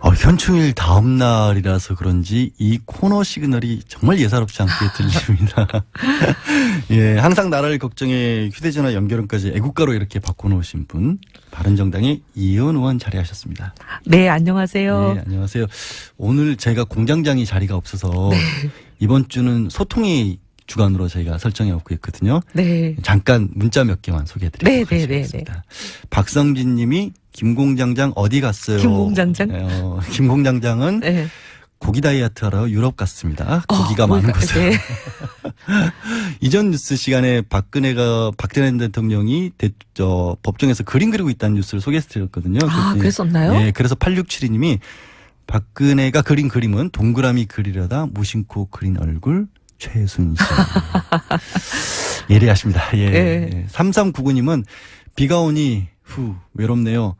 현충일 다음 날이라서 그런지 이 코너 시그널이 정말 예사롭지 않게 들립니다. 예, 항상 나라를 걱정해 휴대전화 연결음까지 애국가로 이렇게 바꿔놓으신 분, 바른정당의 이혜원 의원 자리하셨습니다. 네, 안녕하세요. 네, 안녕하세요. 오늘 제가 공장장이 자리가 없어서 네. 이번 주는 소통의 주간으로 저희가 설정해놓고 있거든요. 네. 잠깐 문자 몇 개만 소개해드리도록 네, 하겠습니다. 박성진 님이 김공장장 어디 갔어요? 김공장장? 김공장장은 네. 고기 다이어트 하러 유럽 갔습니다. 고기가 많은 곳에. 네. 이전 뉴스 시간에 박근혜 대통령이 법정에서 그림 그리고 있다는 뉴스를 소개해드렸거든요. 아, 그랬었나요? 네, 그래서 8672님이 박근혜가 그린 그림은 동그라미 그리려다 무심코 그린 얼굴 최순실. 예리하십니다. 예. 네. 3399님은 비가 오니 외롭네요.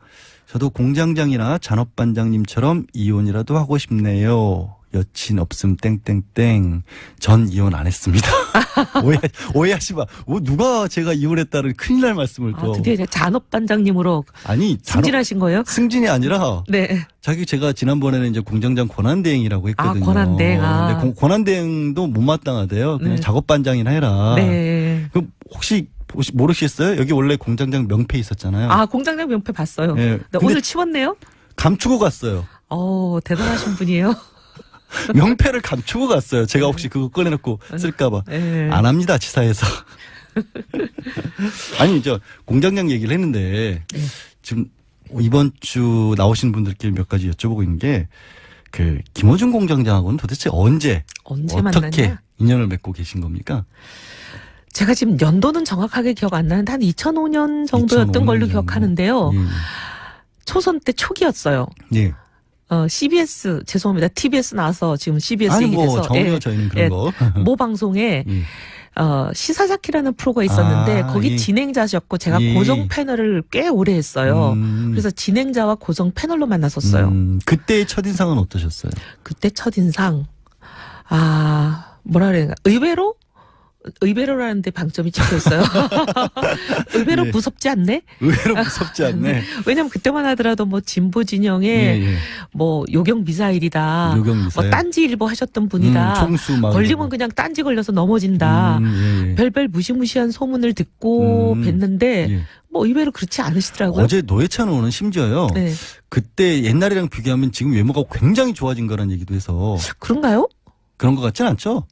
저도 공장장이나 잔업반장님처럼 이혼이라도 하고 싶네요. 여친 없음 땡땡땡. 전 이혼 안 했습니다. 오해하지 마. 누가 제가 이혼했다는 큰일 날 말씀을 또. 드디어 이제 잔업반장님으로 승진하신 거예요? 승진이 아니라 네. 제가 지난번에는 이제 공장장 권한대행이라고 했거든요. 권한대행. 근데 권한대행도 못마땅하대요. 그냥 작업반장이나 해라. 네. 그럼 혹시 모르시겠어요? 여기 원래 공장장 명패 있었잖아요. 공장장 명패 봤어요. 네. 네, 오늘 치웠네요? 감추고 갔어요. 대단하신 분이에요. 명패를 감추고 갔어요. 제가 혹시 그거 꺼내놓고 쓸까봐. 네. 안 합니다, 지사에서. 아니, 공장장 얘기를 했는데, 지금 이번 주 나오신 분들께 몇 가지 여쭤보고 있는 게, 김어준 공장장하고는 도대체 언제 어떻게 만났냐? 인연을 맺고 계신 겁니까? 제가 지금 연도는 정확하게 기억 안 나는데 한 2005년 정도였던 2005년 걸로 정도. 기억하는데요. 초선 때 초기였어요. 예. CBS 죄송합니다. TBS 나와서 지금 CBS 얘기돼서 정요 저희는 그런 거. 모 방송에 시사자키라는 프로가 있었는데 거기 진행자셨고 제가 고정 패널을 꽤 오래 했어요. 그래서 진행자와 고정 패널로 만났었어요. 그때의 첫인상은 어떠셨어요? 그때 첫인상 뭐라 그래야 되나 의외로라는 데 방점이 찍혀 있어요. 의외로 예. 무섭지 않네? 의외로 무섭지 않네. 왜냐면 그때만 하더라도 진보 진영에 요경 미사일이다. 요경 미사일. 딴지일보 하셨던 분이다. 총수 막 걸리면 그냥 딴지 걸려서 넘어진다. 별별 무시무시한 소문을 듣고 뵀는데 의외로 그렇지 않으시더라고요. 어제 노회찬 의원은 심지어요. 네. 그때 옛날이랑 비교하면 지금 외모가 굉장히 좋아진 거라는 얘기도 해서. 그런가요? 그런 것 같진 않죠?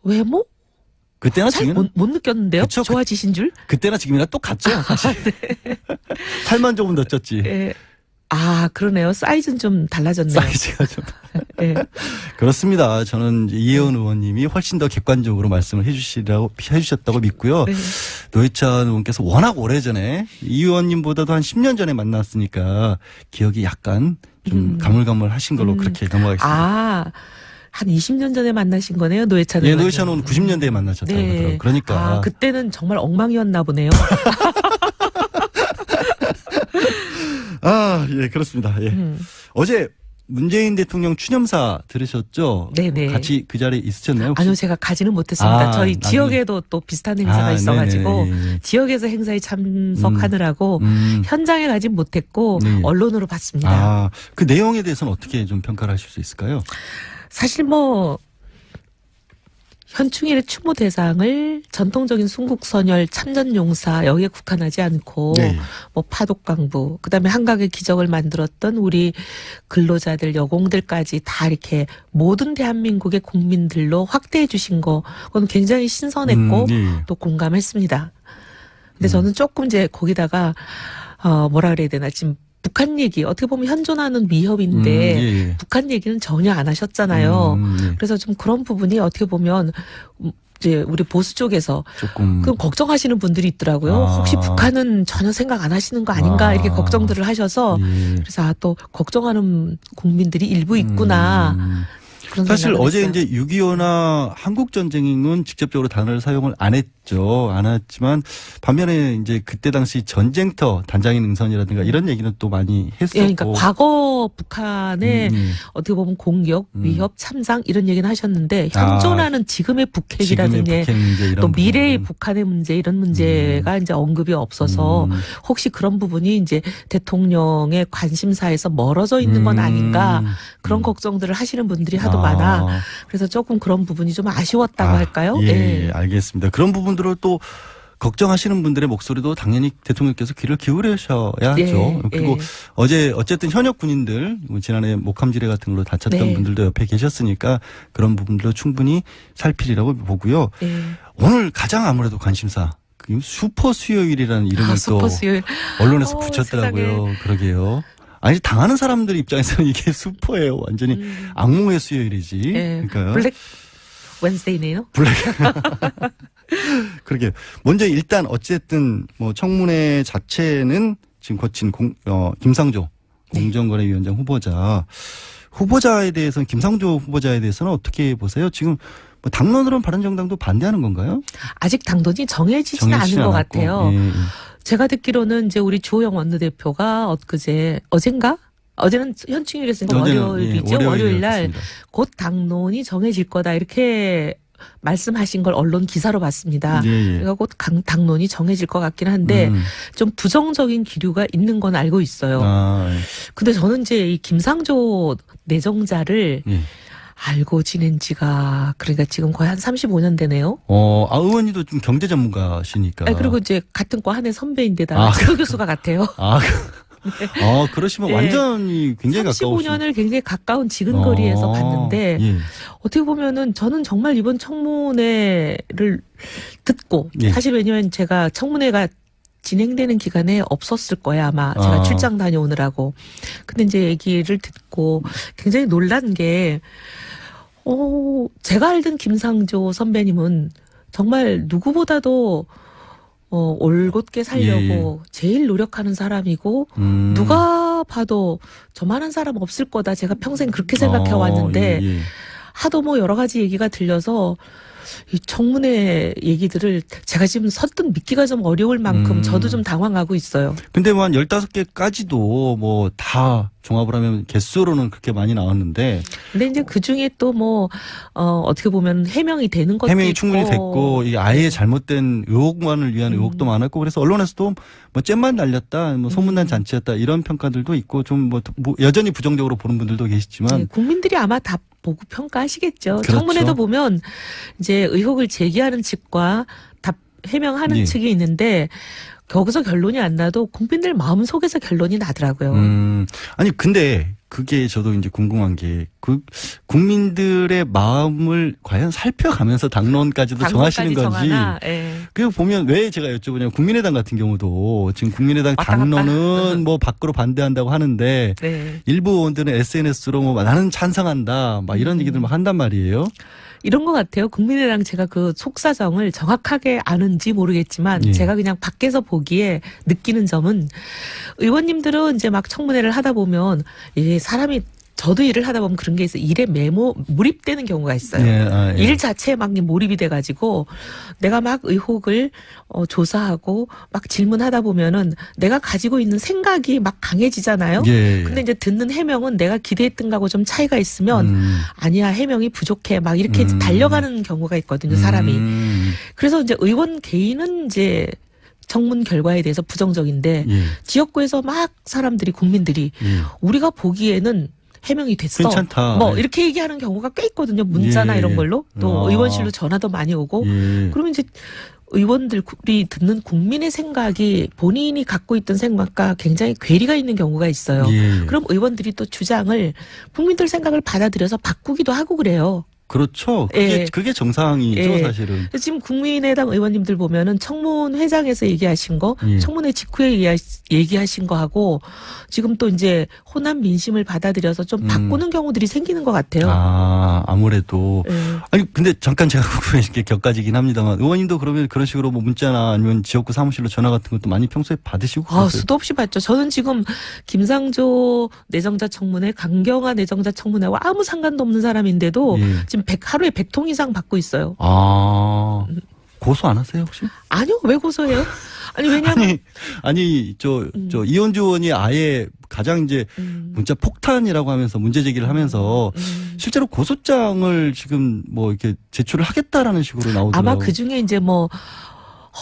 외모? 그때나 잘 지금은 못 느꼈는데요? 그쵸? 좋아지신 줄? 그때나 지금이나 똑같죠, 사실. 네. 살만 조금 더 쪘지. 네. 그러네요. 사이즈는 좀 달라졌네요. 사이즈가 좀. 네. 그렇습니다. 저는 이혜원 의원님이 훨씬 더 객관적으로 말씀을 해주셨다고 믿고요. 네. 노회찬 의원께서 워낙 오래전에 이 의원님보다도 한 10년 전에 만났으니까 기억이 약간 좀 가물가물하신 걸로 그렇게 넘어가겠습니다. 한 20년 전에 만나신 거네요, 노회찬 의원. 네, 노회찬 의원 90년대에 만나셨다고 하더라고요. 그러니까. 그때는 정말 엉망이었나 보네요. 예, 그렇습니다. 예. 어제 문재인 대통령 추념사 들으셨죠? 네네. 같이 그 자리에 있으셨나요? 혹시? 아니요, 제가 가지는 못했습니다. 저희 지역에도 또 비슷한 행사가 있어가지고 네네. 지역에서 행사에 참석하느라고 현장에 가진 못했고 언론으로 봤습니다. 그 내용에 대해서는 어떻게 좀 평가를 하실 수 있을까요? 사실 현충일의 추모 대상을 전통적인 순국선열 참전용사 여기에 국한하지 않고 파독강부 그다음에 한강의 기적을 만들었던 우리 근로자들 여공들까지 다 이렇게 모든 대한민국의 국민들로 확대해 주신 거 그건 굉장히 신선했고 또 공감했습니다. 근데 저는 조금 이제 거기다가 뭐라 그래야 되나 지금 북한 얘기 어떻게 보면 현존하는 위협인데 북한 얘기는 전혀 안 하셨잖아요. 그래서 좀 그런 부분이 어떻게 보면 이제 우리 보수 쪽에서 조금 걱정하시는 분들이 있더라고요. 혹시 북한은 전혀 생각 안 하시는 거 아닌가 이렇게 걱정들을 하셔서 그래서 또 걱정하는 국민들이 일부 있구나. 그런 사실 생각을 어제 했어요. 이제 6.25나 한국전쟁은 직접적으로 단어를 사용을 안 했죠. 안 했지만 반면에 이제 그때 당시 전쟁터 단장의 능선이라든가 이런 얘기는 또 많이 했었고. 예, 그러니까 과거 북한의 음. 어떻게 보면 공격, 위협, 참상 이런 얘기는 하셨는데 현존하는 지금의 북핵이라든지 지금의 북핵 문제 이런 또 미래의 부분은. 북한의 문제 이런 문제가 이제 언급이 없어서 혹시 그런 부분이 이제 대통령의 관심사에서 멀어져 있는 건 아닌가 그런 걱정들을 하시는 분들이 하도 많아. 그래서 조금 그런 부분이 좀 아쉬웠다고 할까요? 예, 알겠습니다. 그런 부분들을 또 걱정하시는 분들의 목소리도 당연히 대통령께서 귀를 기울이셔야죠. 예, 그리고 예. 어제 어쨌든 현역 군인들 지난해 목함지뢰 같은 걸로 다쳤던 네. 분들도 옆에 계셨으니까 그런 부분도 충분히 살피리라고 보고요. 예. 오늘 가장 아무래도 관심사 그 슈퍼 수요일이라는 이름을 또 슈퍼 수요일. 언론에서 붙였더라고요. 세상에. 그러게요. 아니 당하는 사람들 입장에서는 이게 슈퍼예요. 완전히 악몽의 수요일이지. 예. 그러니까요. 블랙 웬스데이네요. 그러게. 먼저 일단 어쨌든 뭐 청문회 자체는 지금 거친 김상조 공정거래위원장 후보자에 대해서는 김상조 후보자에 대해서는 어떻게 보세요? 지금 뭐 당론으로는 바른정당도 반대하는 건가요? 아직 당론이 정해지지는 않은 것 않았고. 같아요. 예. 제가 듣기로는 이제 우리 주호영 원내대표가 어젠가? 어제는 현충일이었으니까 월요일이죠. 월요일 날 곧 당론이 정해질 거다 이렇게 말씀하신 걸 언론 기사로 봤습니다. 예, 예. 그러니까 곧 당론이 정해질 것 같긴 한데 좀 부정적인 기류가 있는 건 알고 있어요. 예. 근데 저는 이제 이 김상조 내정자를 예. 알고 지낸 지가 그러니까 지금 거의 한 35년 되네요. 의원님도 좀 경제 전문가시니까. 그리고 이제 같은 과 한 해 선배인데다가 지도 교수가 같아요. 그러시면 네. 완전히 굉장히 가까우시죠. 35년을 굉장히 가까운 지근거리에서 봤는데 예. 어떻게 보면은 저는 정말 이번 청문회를 듣고 예. 사실 왜냐면 제가 청문회가 진행되는 기간에 없었을 거예요 아마 제가 출장 다녀오느라고. 근데 이제 얘기를 듣고 굉장히 놀란 게 제가 알던 김상조 선배님은 정말 누구보다도 올곧게 살려고 제일 노력하는 사람이고 누가 봐도 저만한 사람 없을 거다. 제가 평생 그렇게 생각해 왔는데 예. 하도 뭐 여러 가지 얘기가 들려서 이 청문회 얘기들을 제가 지금 선뜻 믿기가 좀 어려울 만큼 저도 좀 당황하고 있어요. 근데 뭐 한 15개까지도 뭐 다 종합을 하면 개수로는 그렇게 많이 나왔는데. 근데 이제 그 중에 또 뭐, 어떻게 보면 해명이 되는 것도 해명이 있고. 충분히 됐고, 이게 아예 잘못된 의혹만을 위한 의혹도 많았고, 그래서 언론에서도 뭐 잼만 날렸다, 뭐 소문난 잔치였다, 이런 평가들도 있고, 좀 뭐 여전히 부정적으로 보는 분들도 계시지만. 네, 국민들이 아마 다 보고 평가하시겠죠. 그렇죠. 청문회도 보면 이제 의혹을 제기하는 측과 답 해명하는 예. 측이 있는데 거기서 결론이 안 나도 국민들 마음속에서 결론이 나더라고요. 아니 근데 그게 저도 이제 궁금한 게 그 국민들의 마음을 과연 살펴가면서 당론까지도 정하시는 건지. 예. 그 보면 왜 제가 여쭤보냐면 국민의당 같은 경우도 지금 국민의당 왔다 갔다. 당론은 뭐 밖으로 반대한다고 하는데 네. 일부 의원들은 SNS로 뭐 나는 찬성한다 막 이런 얘기들 막 한단 말이에요. 이런 것 같아요. 국민의당 제가 그 속사정을 정확하게 아는지 모르겠지만 예. 제가 그냥 밖에서 보기에 느끼는 점은 의원님들은 이제 막 청문회를 하다 보면 이게 사람이 저도 일을 하다 보면 그런 게 있어요. 일에 몰입되는 경우가 있어요. 예. 일 자체에 막 몰입이 돼가지고 내가 막 의혹을 조사하고 막 질문하다 보면은 내가 가지고 있는 생각이 막 강해지잖아요. 예. 근데 이제 듣는 해명은 내가 기대했던 거하고 좀 차이가 있으면 아니야 해명이 부족해 막 이렇게 이제 달려가는 경우가 있거든요. 사람이. 그래서 이제 의원 개인은 이제 청문 결과에 대해서 부정적인데 예. 지역구에서 막 사람들이 국민들이 예. 우리가 보기에는 해명이 됐어. 괜찮다. 뭐 이렇게 얘기하는 경우가 꽤 있거든요. 문자나 예. 이런 걸로. 또 의원실로 전화도 많이 오고. 예. 그러면 이제 의원들이 듣는 국민의 생각이 본인이 갖고 있던 생각과 굉장히 괴리가 있는 경우가 있어요. 예. 그럼 의원들이 또 주장을 국민들 생각을 받아들여서 바꾸기도 하고 그래요. 그렇죠. 예. 그게 정상이죠, 예. 사실은. 지금 국민의당 의원님들 보면은 청문회장에서 얘기하신 거, 예. 청문회 직후에 얘기하신 거 하고 지금 또 이제 호남 민심을 받아들여서 좀 바꾸는 경우들이 생기는 것 같아요. 아무래도. 예. 아니, 근데 잠깐 제가 궁금해진 게 격가지긴 합니다만 의원님도 그러면 그런 식으로 뭐 문자나 아니면 지역구 사무실로 전화 같은 것도 많이 평소에 받으시고 그러세요? 수도 없이 받죠. 저는 지금 김상조 내정자 청문회, 강경화 내정자 청문회와 아무 상관도 없는 사람인데도 예. 지금 하루에 100통 이상 받고 있어요. 고소 안 하세요, 혹시? 아니요, 왜 고소해요? 아니, 왜냐면. 저 이현주 의원이 아예 가장 이제 문자 폭탄이라고 하면서 문제 제기를 하면서 실제로 고소장을 지금 뭐 이렇게 제출을 하겠다라는 식으로 나오더라고요. 아마 그 중에 이제 뭐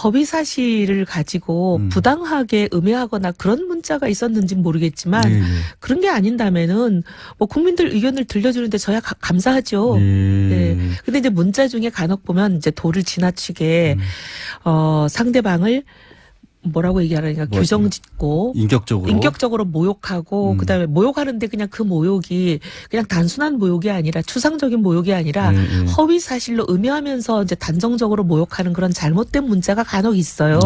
허위 사실을 가지고 부당하게 음해하거나 그런 문자가 있었는지는 모르겠지만 예, 예. 그런 게 아닌다면은 뭐 국민들 의견을 들려주는데 저야 감사하죠. 예. 네. 근데 이제 문자 중에 간혹 보면 이제 도를 지나치게 상대방을 뭐라고 얘기하라니까 규정짓고 인격적으로 모욕하고 그다음에 모욕하는데 그냥 그 모욕이 그냥 단순한 모욕이 아니라 추상적인 모욕이 아니라 허위 사실로 음해하면서 이제 단정적으로 모욕하는 그런 잘못된 문자가 간혹 있어요.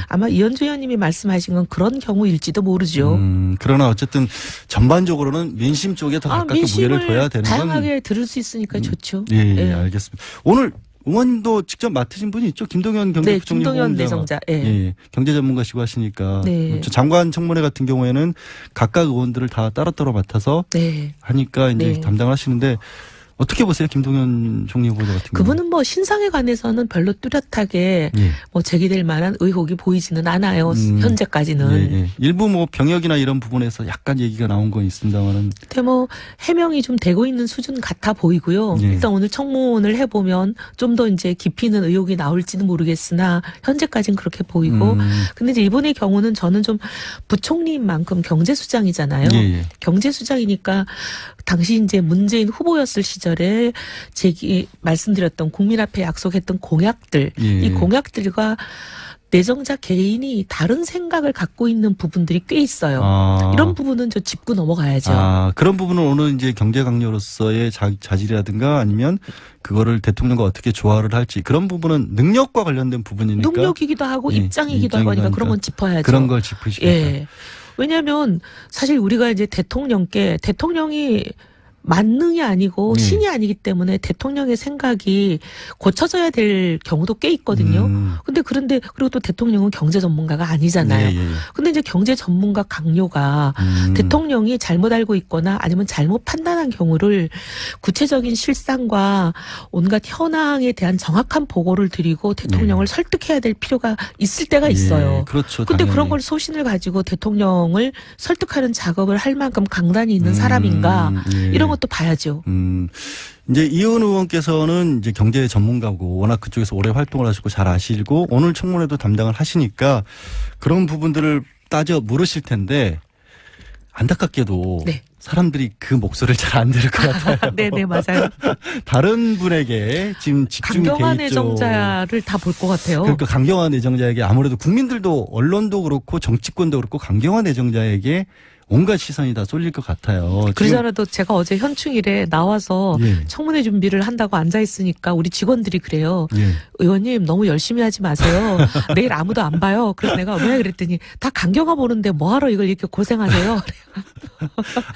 아마 이현주 의원님이 말씀하신 건 그런 경우일지도 모르죠. 그러나 어쨌든 전반적으로는 민심 쪽에 더 가깝게 무게를 둬야 되는 건 다양하게 들을 수 있으니까 좋죠. 예, 알겠습니다. 오늘 의원님도 직접 맡으신 분이 있죠? 김동연 경제부총리. 네, 김동연 내정자. 예, 경제 전문가시고 하시니까. 네. 장관 청문회 같은 경우에는 각각 의원들을 다 따로따로 맡아서 하니까 이제 담당을 하시는데 어떻게 보세요, 김동연 총리 후보자 같은 경우? 그분은 뭐 신상에 관해서는 별로 뚜렷하게 뭐 제기될 만한 의혹이 보이지는 않아요. 현재까지는. 일부 뭐 병역이나 이런 부분에서 약간 얘기가 나온 건 있습니다만은. 근데 뭐 해명이 좀 되고 있는 수준 같아 보이고요. 일단 오늘 청문을 해보면 좀 더 이제 깊이 있는 의혹이 나올지는 모르겠으나 현재까지는 그렇게 보이고. 근데 이제 이번의 경우는 저는 좀 부총리인 만큼 경제수장이잖아요. 경제수장이니까 당시 이제 문재인 후보였을 시절에 말씀드렸던 국민 앞에 약속했던 공약들, 이 공약들과 내정자 개인이 다른 생각을 갖고 있는 부분들이 꽤 있어요. 이런 부분은 저 짚고 넘어가야죠. 그런 부분은 오늘 이제 경제 강요로서의 자질이라든가 아니면 그거를 대통령과 어떻게 조화를 할지 그런 부분은 능력과 관련된 부분이니까. 능력이기도 하고 입장이기도 하고 하니까 그런 건 짚어야죠. 그런 걸 짚으시겠다. 왜냐하면 사실 우리가 이제 대통령이 만능이 아니고 신이 아니기 때문에 대통령의 생각이 고쳐져야 될 경우도 꽤 있거든요. 그런데 그리고 또 대통령은 경제 전문가가 아니잖아요. 근데 이제 경제 전문가 강요가 대통령이 잘못 알고 있거나 아니면 잘못 판단한 경우를 구체적인 실상과 온갖 현황에 대한 정확한 보고를 드리고 대통령을 설득해야 될 필요가 있을 때가 있어요. 그렇죠. 근데 그런 걸 소신을 가지고 대통령을 설득하는 작업을 할 만큼 강단이 있는 사람인가 이런 것도 봐야죠. 이제 이현 의원께서는 이제 경제 전문가고 워낙 그쪽에서 오래 활동을 하시고 잘 아시고 오늘 청문회도 담당을 하시니까 그런 부분들을 따져 물으실 텐데 안타깝게도 사람들이 그 목소리를 잘 안 들을 것 같아요. 네네, 맞아요. 다른 분에게 지금 집중이 돼 있죠. 강경화 내정자를 다 볼 것 같아요. 그러니까 강경화 내정자에게 아무래도 국민들도 언론도 그렇고 정치권도 그렇고 강경화 내정자에게 온갖 시선이 다 쏠릴 것 같아요. 그러잖아도 제가 어제 현충일에 나와서 청문회 준비를 한다고 앉아있으니까 우리 직원들이 그래요. 의원님 너무 열심히 하지 마세요. 내일 아무도 안 봐요. 그래서 내가 왜 그랬더니 다 강경화 보는데 뭐하러 이걸 이렇게 고생하세요.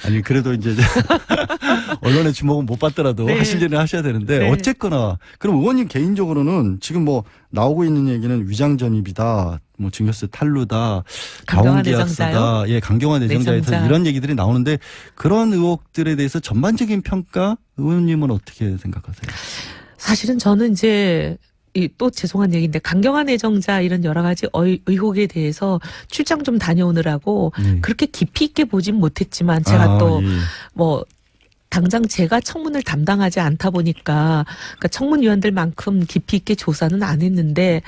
아니 그래도 이제 언론의 주목은 못 받더라도 하실 일은 하셔야 되는데 어쨌거나 그럼 의원님 개인적으로는 지금 뭐 나오고 있는 얘기는 위장전입이다. 뭐 증여세 탈루다, 자원계약서다, 강경화 내정자에서 이런 얘기들이 나오는데 그런 의혹들에 대해서 전반적인 평가 의원님은 어떻게 생각하세요? 사실은 저는 이제 또 죄송한 얘기인데 강경화 내정자 이런 여러 가지 의혹에 대해서 출장 좀 다녀오느라고 그렇게 깊이 있게 보진 못했지만 제가 또 뭐 당장 제가 청문을 담당하지 않다 보니까 그러니까 청문위원들만큼 깊이 있게 조사는 안 했는데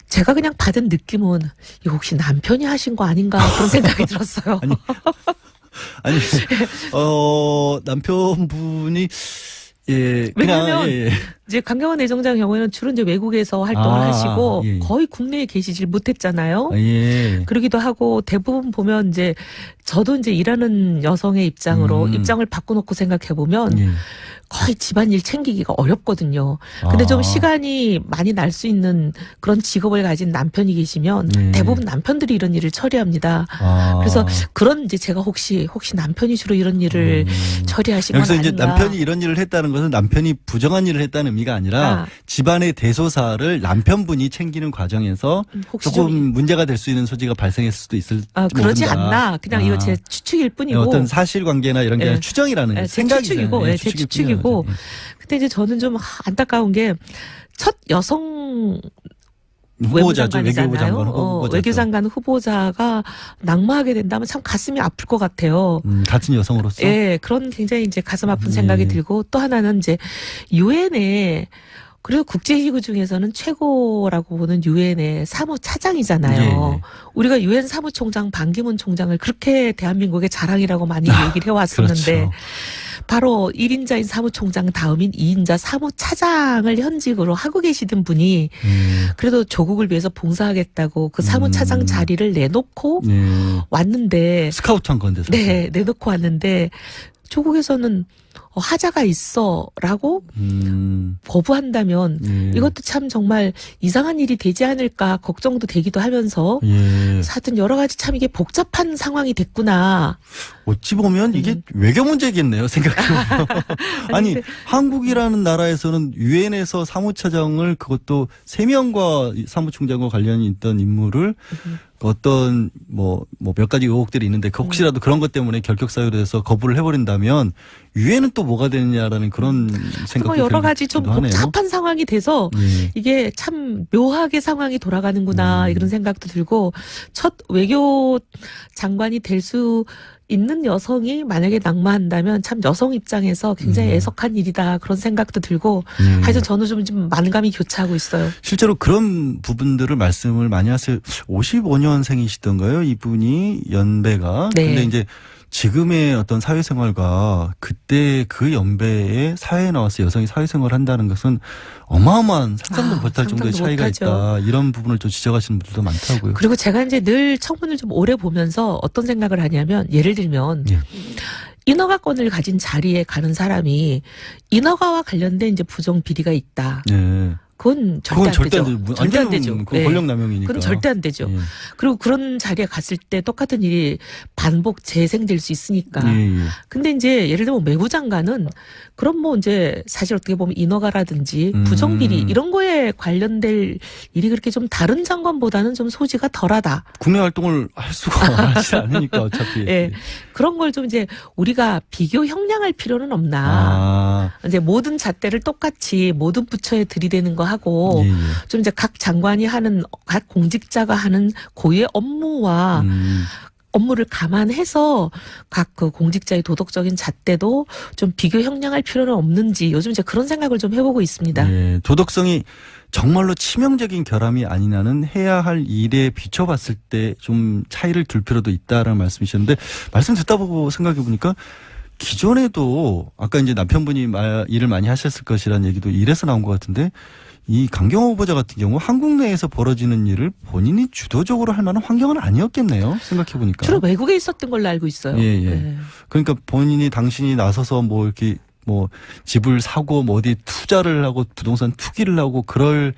제가 그냥 받은 느낌은 이거 혹시 남편이 하신 거 아닌가 그런 생각이 들었어요. 아니 남편분이 예, 왜냐하면 예. 이제 강경원 내정장 경우에는 주로 이제 외국에서 활동을 하시고 예. 거의 국내에 계시질 못했잖아요. 예. 그러기도 하고 대부분 보면 이제 저도 이제 일하는 여성의 입장으로 입장을 바꿔놓고 생각해 보면 예. 거의 집안일 챙기기가 어렵거든요. 근데 좀 아. 시간이 많이 날 수 있는 그런 직업을 가진 남편이 계시면 예. 대부분 남편들이 이런 일을 처리합니다. 아. 그래서 그런 이제 제가 혹시 남편이 주로 이런 일을 처리하신 건 여기서 아닌가. 이제 남편이 이런 일을 했다는 것은 남편이 부정한 일을 했다는 의미가 아니라 집안의 대소사를 남편분이 챙기는 과정에서 혹시 조금 좀 문제가 될 수 있는 소지가 발생했을 수도 있을 그러지 모른다. 않나. 그냥 이거 제 추측일 뿐이고. 어떤 사실관계나 이런 게 예. 아니라 추정이라는 제 생각이잖아요. 추측이고, 예, 제 추측이고. 예. 근데 이제 저는 좀 안타까운 게 첫 여성 후보자죠. 외교부 외무장관이잖아요. 장관 후보자죠. 외교장관 후보자가 낙마하게 된다면 참 가슴이 아플 것 같아요. 같은 여성으로서. 예, 그런 굉장히 이제 가슴 아픈 예. 생각이 들고 또 하나는 이제 유엔에 그리고 국제기구 중에서는 최고라고 보는 유엔의 사무차장이잖아요. 예. 우리가 유엔 사무총장 반기문 총장을 그렇게 대한민국의 자랑이라고 많이 얘기를 해왔었는데 그렇죠. 바로 1인자인 사무총장 다음인 2인자 사무차장을 현직으로 하고 계시던 분이 그래도 조국을 위해서 봉사하겠다고 그 사무차장 자리를 내놓고 예. 왔는데 스카우트한 건데. 사실. 네, 내놓고 왔는데 조국에서는 하자가 있어라고 거부한다면 예. 이것도 참 정말 이상한 일이 되지 않을까 걱정도 되기도 하면서 예. 하여튼 여러 가지 참 이게 복잡한 상황이 됐구나. 어찌 보면 이게 외교 문제겠네요. 생각해보면. 아니 근데 한국이라는 나라에서는 유엔에서 사무차장을 그것도 3명과 사무총장과 관련이 있던 인물을 어떤 뭐 몇 가지 의혹들이 있는데 혹시라도 그런 것 때문에 결격 사유로 해서 거부를 해버린다면 유엔은 또 뭐가 되느냐라는 그런 생각도 여러 가지 좀 들기도 하네요. 복잡한 상황이 돼서 예. 이게 참 묘하게 상황이 돌아가는구나 이런 생각도 들고 첫 외교 장관이 될 수 있는 여성이 만약에 낙마한다면 참 여성 입장에서 굉장히 애석한 일이다 그런 생각도 들고 하여튼 저는 좀 만감이 교차하고 있어요. 실제로 그런 부분들을 말씀을 많이 하세요. 55년생이시던가요? 이분이 연배가. 네. 근데 이제 지금의 어떤 사회생활과 그때 그 연배에 사회에 나와서 여성이 사회생활을 한다는 것은 어마어마한 상상도 못할 정도의 상상도 차이가 못하죠. 있다. 이런 부분을 좀 지적하시는 분들도 많다고요. 그리고 제가 이제 늘 청문을 좀 오래 보면서 어떤 생각을 하냐면 예를 들면 예. 인허가권을 가진 자리에 가는 사람이 인허가와 관련된 이제 부정 비리가 있다. 네. 그건 절대 안 되죠. 절대 안 되죠. 그건 네. 권력남용이니까. 그건 절대 안 되죠. 예. 그리고 그런 자리에 갔을 때 똑같은 일이 반복 재생될 수 있으니까. 예, 예. 근데 이제 예를 들면 외무 장관은 그럼 뭐 이제 사실 어떻게 보면 인허가라든지 부정비리 이런 거에 관련될 일이 그렇게 좀 다른 장관보다는 좀 소지가 덜하다. 국내 활동을 할 수가 하지 않으니까 어차피. 예. 그런 걸 좀 이제 우리가 비교 형량할 필요는 없나. 아. 이제 모든 잣대를 똑같이 모든 부처에 들이대는 거 하고 예, 예. 좀 이제 각 장관이 하는 각 공직자가 하는 고유의 업무와 업무를 감안해서 각 그 공직자의 도덕적인 잣대도 좀 비교 형량할 필요는 없는지 요즘 이제 그런 생각을 좀 해보고 있습니다. 예, 도덕성이 정말로 치명적인 결함이 아니냐는 해야 할 일에 비춰봤을 때 좀 차이를 둘 필요도 있다라는 말씀이셨는데 말씀 듣다 보고 생각해 보니까 기존에도 아까 이제 남편분이 일을 많이 하셨을 것이라는 얘기도 이래서 나온 것 같은데 이 강경호 후보자 같은 경우 한국 내에서 벌어지는 일을 본인이 주도적으로 할 만한 환경은 아니었겠네요. 생각해 보니까. 주로 외국에 있었던 걸로 알고 있어요. 예, 예. 네. 그러니까 당신이 나서서 뭐 이렇게 뭐 집을 사고 뭐 어디 투자를 하고 부동산 투기를 하고 그럴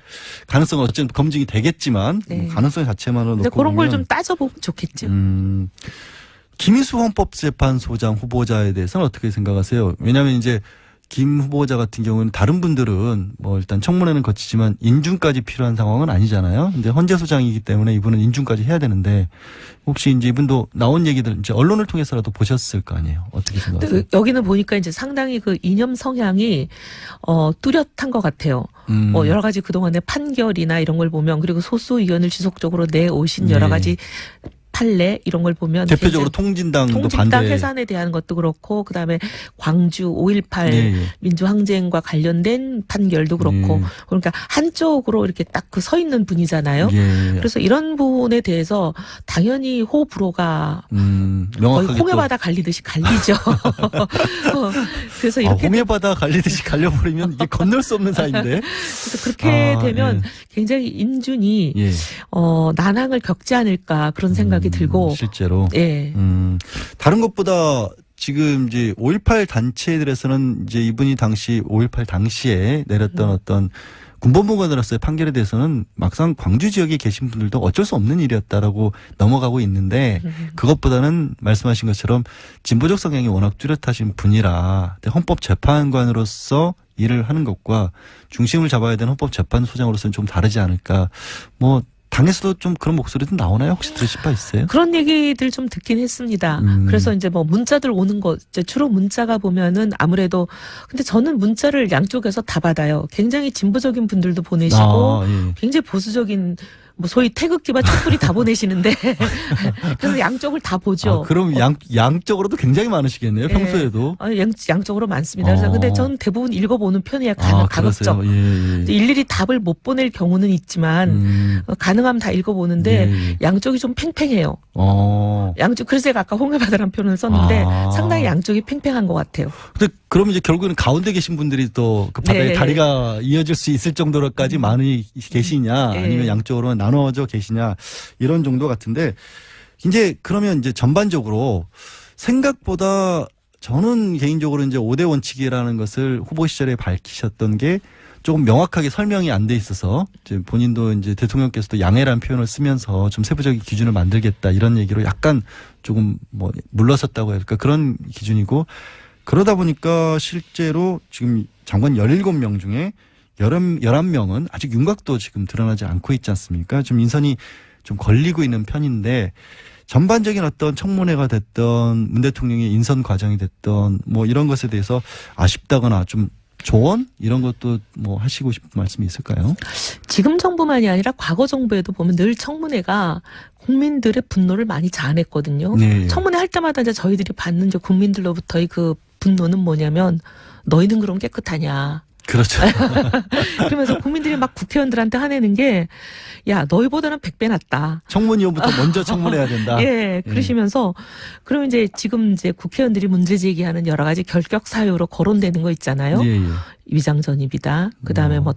가능성은 어쨌든 검증이 되겠지만 네. 가능성 자체만으로 근데 놓고 그런 걸 좀 보면 따져보면 좋겠죠. 김희수 헌법재판소장 후보자에 대해서는 어떻게 생각하세요? 왜냐하면 이제 김 후보자 같은 경우는 다른 분들은 뭐 일단 청문회는 거치지만 인준까지 필요한 상황은 아니잖아요. 이제 헌재 소장이기 때문에 이분은 인준까지 해야 되는데 혹시 이제 이분도 나온 얘기들 이제 언론을 통해서라도 보셨을 거 아니에요. 어떻게 생각하세요? 근데 여기는 보니까 이제 상당히 그 이념 성향이 뚜렷한 것 같아요. 여러 가지 그동안의 판결이나 이런 걸 보면 그리고 소수 의원을 지속적으로 내오신 여러 네. 가지 판례 이런 걸 보면 대표적으로 통진당도 통진당 반대. 해산에 대한 것도 그렇고 그다음에 광주 5.18 예, 예. 민주항쟁과 관련된 판결도 그렇고 예. 그러니까 한쪽으로 이렇게 딱 그 서 있는 분이잖아요. 예. 그래서 이런 부분에 대해서 당연히 호불호가 거의 명확하게 홍해바다 갈리듯이 갈리죠. 그래서 이렇게 홍해바다 갈리듯이 갈려버리면 이게 건널 수 없는 사이인데. 그래서 그렇게 되면 굉장히 인준이 예. 난항을 겪지 않을까 그런 생각이 들고 실제로. 예. 다른 것보다 지금 이제 5.18 단체들에서는 이제 이분이 당시 5.18 당시에 내렸던 어떤 군법무관으로서의 판결에 대해서는 막상 광주 지역에 계신 분들도 어쩔 수 없는 일이었다라고 넘어가고 있는데 그것보다는 말씀하신 것처럼 진보적 성향이 워낙 뚜렷하신 분이라 헌법재판관으로서 일을 하는 것과 중심을 잡아야 되는 헌법재판소장으로서는 좀 다르지 않을까. 뭐 당에서도 좀 그런 목소리도 나오나요? 혹시 들으실 바 있어요? 그런 얘기들 좀 듣긴 했습니다. 그래서 이제 뭐 문자들 오는 거, 이제 주로 문자가 보면은 아무래도, 근데 저는 문자를 양쪽에서 다 받아요. 굉장히 진보적인 분들도 보내시고, 예. 굉장히 보수적인, 뭐 소위 태극기와 촛불이 다 보내시는데, 그래서 양쪽을 다 보죠. 그럼 양쪽으로도 굉장히 많으시겠네요, 평소에도. 양쪽으로 많습니다. 그래서 근데 저는 대부분 읽어보는 편이에요. 가급적. 예. 일일이 답을 못 보낼 경우는 있지만 가능하면 다 읽어보는데 예. 양쪽이 좀 팽팽해요. 양쪽 그래서 제가 아까 홍해바다라는 표현을 썼는데 상당히 양쪽이 팽팽한 것 같아요. 근데 그러면 이제 결국에는 가운데 계신 분들이 또 그 바다에 네. 다리가 이어질 수 있을 정도로까지 많이 계시냐 네. 아니면 양쪽으로 나눠져 계시냐 이런 정도 같은데 이제 그러면 이제 전반적으로 생각보다 저는 개인적으로 이제 5대 원칙이라는 것을 후보 시절에 밝히셨던 게 조금 명확하게 설명이 안 돼 있어서 이제 본인도 이제 대통령께서도 양해라는 표현을 쓰면서 좀 세부적인 기준을 만들겠다 이런 얘기로 약간 조금 뭐 물러섰다고 할까 그런 기준이고 그러다 보니까 실제로 지금 장관 17명 중에 11명은 아직 윤곽도 지금 드러나지 않고 있지 않습니까? 좀 인선이 좀 걸리고 있는 편인데 전반적인 어떤 청문회가 됐던 문 대통령의 인선 과정이 됐던 뭐 이런 것에 대해서 아쉽다거나 좀 조언 이런 것도 뭐 하시고 싶은 말씀이 있을까요? 지금 정부만이 아니라 과거 정부에도 보면 늘 청문회가 국민들의 분노를 많이 자아냈거든요. 네. 청문회 할 때마다 이제 저희들이 받는 이제 국민들로부터의 그 분노는 뭐냐면 너희는 그럼 깨끗하냐. 그렇죠. 그러면서 국민들이 막 국회의원들한테 화내는 게 야 너희보다는 100배 낫다. 청문위원부터 먼저 청문해야 된다. 예, 그러시면서 그러면 이제 지금 이제 국회의원들이 문제 제기하는 여러 가지 결격 사유로 거론되는 거 있잖아요. 예. 위장 전입이다. 그다음에 뭐